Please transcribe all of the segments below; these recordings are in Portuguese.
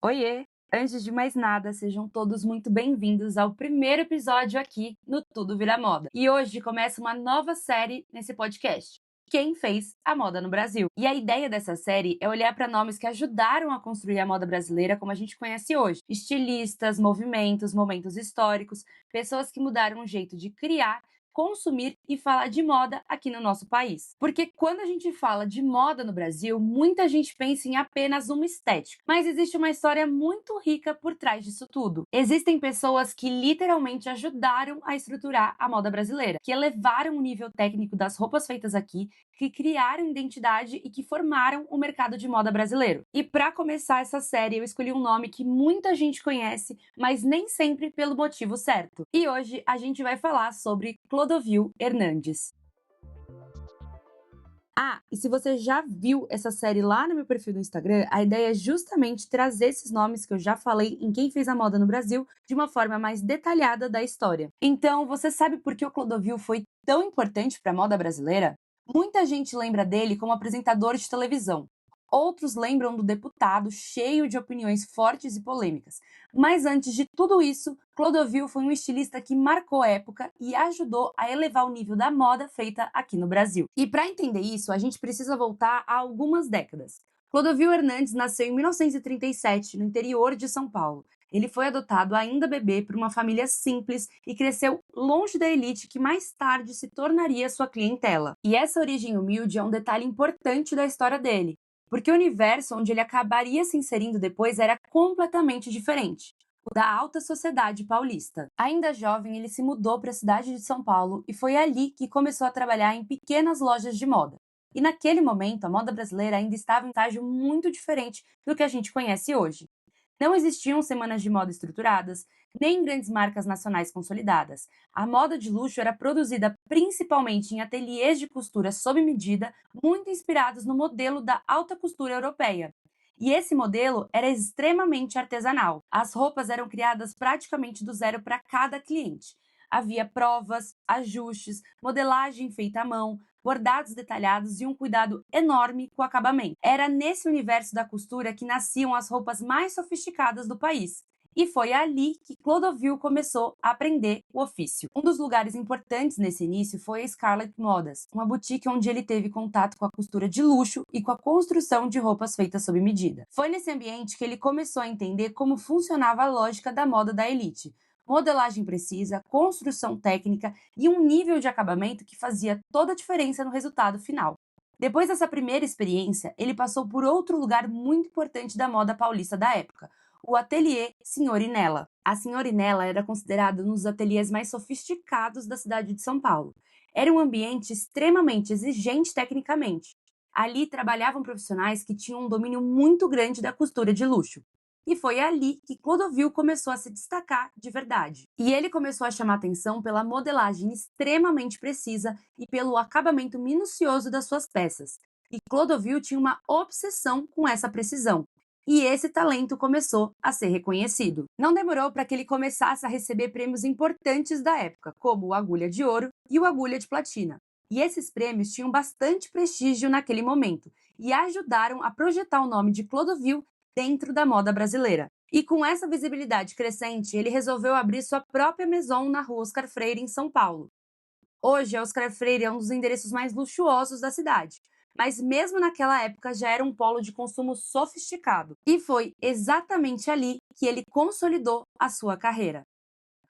Oiê! Antes de mais nada, sejam todos muito bem-vindos ao primeiro episódio aqui no Tudo Vira Moda. E hoje começa uma nova série nesse podcast. Quem fez a moda no Brasil? E a ideia dessa série é olhar para nomes que ajudaram a construir a moda brasileira como a gente conhece hoje. Estilistas, movimentos, momentos históricos, pessoas que mudaram o jeito de criar, consumir e falar de moda aqui no nosso país. Porque quando a gente fala de moda no Brasil, muita gente pensa em apenas uma estética, mas existe uma história muito rica por trás disso tudo. Existem pessoas que literalmente ajudaram a estruturar a moda brasileira, que elevaram o nível técnico das roupas feitas aqui, que criaram identidade e que formaram o mercado de moda brasileiro. E para começar essa série, eu escolhi um nome que muita gente conhece, mas nem sempre pelo motivo certo. E hoje a gente vai falar sobre Clodovil Hernandes. Ah, e se você já viu essa série lá no meu perfil do Instagram, a ideia é justamente trazer esses nomes que eu já falei em Quem Fez a Moda no Brasil de uma forma mais detalhada da história. Então, você sabe por que o Clodovil foi tão importante para a moda brasileira? Muita gente lembra dele como apresentador de televisão. Outros lembram do deputado cheio de opiniões fortes e polêmicas. Mas antes de tudo isso, Clodovil foi um estilista que marcou época e ajudou a elevar o nível da moda feita aqui no Brasil. E para entender isso, a gente precisa voltar a algumas décadas. Clodovil Hernandes nasceu em 1937, no interior de São Paulo. Ele foi adotado ainda bebê por uma família simples e cresceu longe da elite que mais tarde se tornaria sua clientela. E essa origem humilde é um detalhe importante da história dele, porque o universo onde ele acabaria se inserindo depois era completamente diferente, o da alta sociedade paulista. Ainda jovem, ele se mudou para a cidade de São Paulo e foi ali que começou a trabalhar em pequenas lojas de moda. E naquele momento, a moda brasileira ainda estava em um estágio muito diferente do que a gente conhece hoje. Não existiam semanas de moda estruturadas, nem grandes marcas nacionais consolidadas. A moda de luxo era produzida principalmente em ateliês de costura sob medida, muito inspirados no modelo da alta costura europeia. E esse modelo era extremamente artesanal. As roupas eram criadas praticamente do zero para cada cliente. Havia provas, ajustes, modelagem feita à mão, bordados detalhados e um cuidado enorme com o acabamento. Era nesse universo da costura que nasciam as roupas mais sofisticadas do país. E foi ali que Clodovil começou a aprender o ofício. Um dos lugares importantes nesse início foi a Scarlett Modas, uma boutique onde ele teve contato com a costura de luxo e com a construção de roupas feitas sob medida. Foi nesse ambiente que ele começou a entender como funcionava a lógica da moda da elite. Modelagem precisa, construção técnica e um nível de acabamento que fazia toda a diferença no resultado final. Depois dessa primeira experiência, ele passou por outro lugar muito importante da moda paulista da época, o ateliê Senhorinella. A Senhorinella era considerada um dos ateliês mais sofisticados da cidade de São Paulo. Era um ambiente extremamente exigente tecnicamente. Ali trabalhavam profissionais que tinham um domínio muito grande da costura de luxo. E foi ali que Clodovil começou a se destacar de verdade. E ele começou a chamar atenção pela modelagem extremamente precisa e pelo acabamento minucioso das suas peças. E Clodovil tinha uma obsessão com essa precisão. E esse talento começou a ser reconhecido. Não demorou para que ele começasse a receber prêmios importantes da época, como o Agulha de Ouro e o Agulha de Platina. E esses prêmios tinham bastante prestígio naquele momento e ajudaram a projetar o nome de Clodovil dentro da moda brasileira. E com essa visibilidade crescente, ele resolveu abrir sua própria maison na rua Oscar Freire, em São Paulo. Hoje, a Oscar Freire é um dos endereços mais luxuosos da cidade, mas mesmo naquela época já era um polo de consumo sofisticado. E foi exatamente ali que ele consolidou a sua carreira.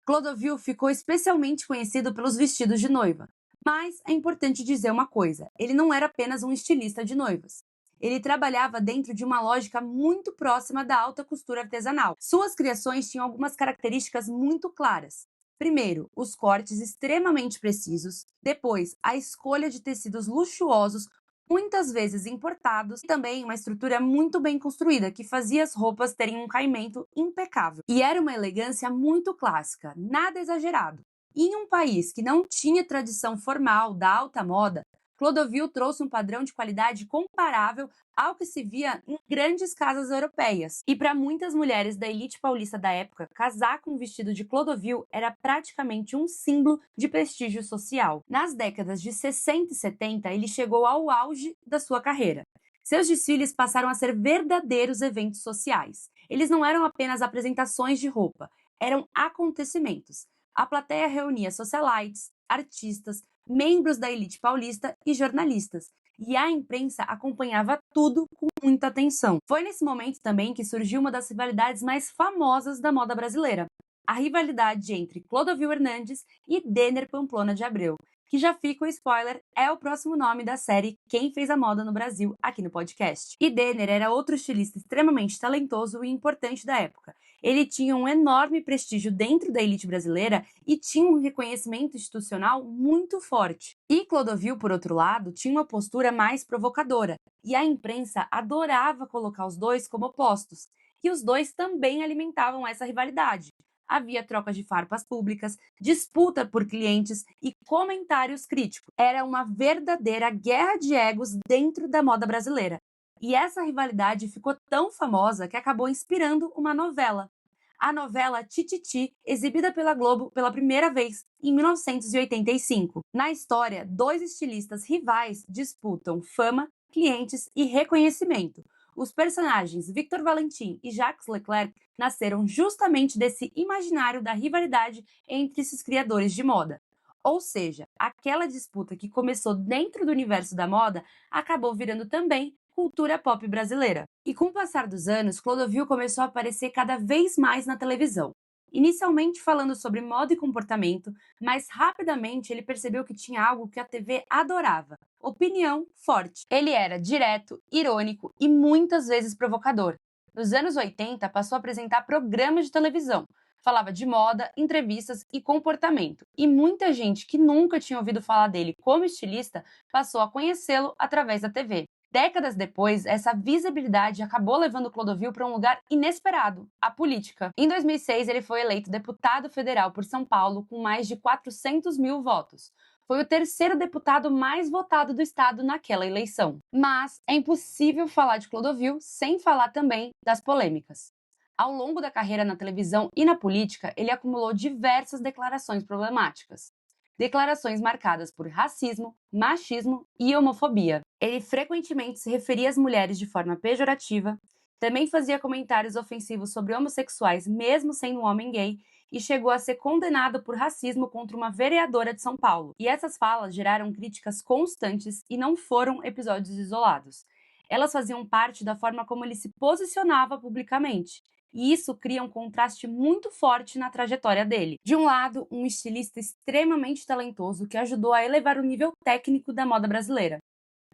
Clodovil ficou especialmente conhecido pelos vestidos de noiva. Mas é importante dizer uma coisa: ele não era apenas um estilista de noivas. Ele trabalhava dentro de uma lógica muito próxima da alta costura artesanal. Suas criações tinham algumas características muito claras. Primeiro, os cortes extremamente precisos. Depois, a escolha de tecidos luxuosos, muitas vezes importados, e também uma estrutura muito bem construída, que fazia as roupas terem um caimento impecável. E era uma elegância muito clássica, nada exagerado. E em um país que não tinha tradição formal da alta moda, Clodovil trouxe um padrão de qualidade comparável ao que se via em grandes casas europeias. E para muitas mulheres da elite paulista da época, casar com um vestido de Clodovil era praticamente um símbolo de prestígio social. Nas décadas de 60 e 70, ele chegou ao auge da sua carreira. Seus desfiles passaram a ser verdadeiros eventos sociais. Eles não eram apenas apresentações de roupa, eram acontecimentos. A plateia reunia socialites, artistas, membros da elite paulista e jornalistas, e a imprensa acompanhava tudo com muita atenção. Foi nesse momento também que surgiu uma das rivalidades mais famosas da moda brasileira, a rivalidade entre Clodovil Hernandes e Denner Pamplona de Abreu, que já fica o spoiler, é o próximo nome da série Quem Fez a Moda no Brasil aqui no podcast. E Denner era outro estilista extremamente talentoso e importante da época. Ele tinha um enorme prestígio dentro da elite brasileira e tinha um reconhecimento institucional muito forte. E Clodovil, por outro lado, tinha uma postura mais provocadora, e a imprensa adorava colocar os dois como opostos. E os dois também alimentavam essa rivalidade. Havia troca de farpas públicas, disputa por clientes e comentários críticos. Era uma verdadeira guerra de egos dentro da moda brasileira. E essa rivalidade ficou tão famosa que acabou inspirando uma novela. A novela Tititi, exibida pela Globo pela primeira vez em 1985. Na história, dois estilistas rivais disputam fama, clientes e reconhecimento. Os personagens Victor Valentim e Jacques Leclerc nasceram justamente desse imaginário da rivalidade entre esses criadores de moda. Ou seja, aquela disputa que começou dentro do universo da moda acabou virando também cultura pop brasileira. E com o passar dos anos, Clodovil começou a aparecer cada vez mais na televisão. Inicialmente falando sobre moda e comportamento, mas rapidamente ele percebeu que tinha algo que a TV adorava: opinião forte. Ele era direto, irônico e muitas vezes provocador. Nos anos 80, passou a apresentar programas de televisão. Falava de moda, entrevistas e comportamento. E muita gente que nunca tinha ouvido falar dele como estilista passou a conhecê-lo através da TV. Décadas depois, essa visibilidade acabou levando Clodovil para um lugar inesperado: a política. Em 2006, ele foi eleito deputado federal por São Paulo com mais de 400 mil votos. Foi o terceiro deputado mais votado do estado naquela eleição. Mas é impossível falar de Clodovil sem falar também das polêmicas. Ao longo da carreira na televisão e na política, ele acumulou diversas declarações problemáticas. Declarações marcadas por racismo, machismo e homofobia. Ele frequentemente se referia às mulheres de forma pejorativa, também fazia comentários ofensivos sobre homossexuais mesmo sendo um homem gay e chegou a ser condenado por racismo contra uma vereadora de São Paulo. E essas falas geraram críticas constantes e não foram episódios isolados. Elas faziam parte da forma como ele se posicionava publicamente. E isso cria um contraste muito forte na trajetória dele. De um lado, um estilista extremamente talentoso que ajudou a elevar o nível técnico da moda brasileira.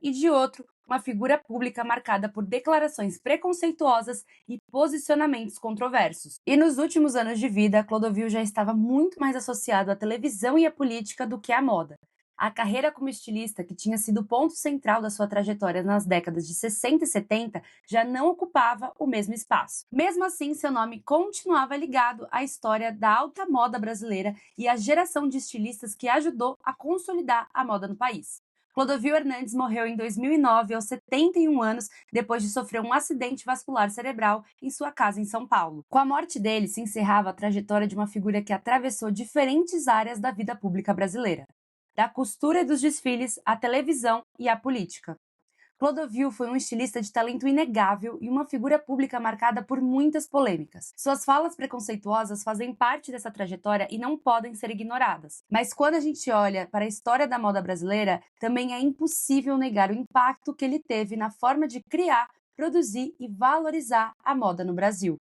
E de outro, uma figura pública marcada por declarações preconceituosas e posicionamentos controversos. E nos últimos anos de vida, Clodovil já estava muito mais associado à televisão e à política do que à moda. A carreira como estilista, que tinha sido o ponto central da sua trajetória nas décadas de 60 e 70, já não ocupava o mesmo espaço. Mesmo assim, seu nome continuava ligado à história da alta moda brasileira e à geração de estilistas que ajudou a consolidar a moda no país. Clodovil Hernandes morreu em 2009, aos 71 anos, depois de sofrer um acidente vascular cerebral em sua casa em São Paulo. Com a morte dele, se encerrava a trajetória de uma figura que atravessou diferentes áreas da vida pública brasileira, da costura dos desfiles à televisão e à política. Clodovil foi um estilista de talento inegável e uma figura pública marcada por muitas polêmicas. Suas falas preconceituosas fazem parte dessa trajetória e não podem ser ignoradas. Mas quando a gente olha para a história da moda brasileira, também é impossível negar o impacto que ele teve na forma de criar, produzir e valorizar a moda no Brasil.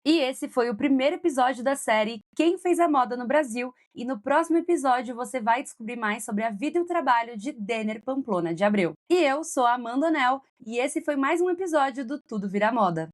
E esse foi o primeiro episódio da série Quem Fez a Moda no Brasil, e no próximo episódio você vai descobrir mais sobre a vida e o trabalho de Denner Pamplona de Abreu. E eu sou a Amanda Nel, e esse foi mais um episódio do Tudo Vira Moda.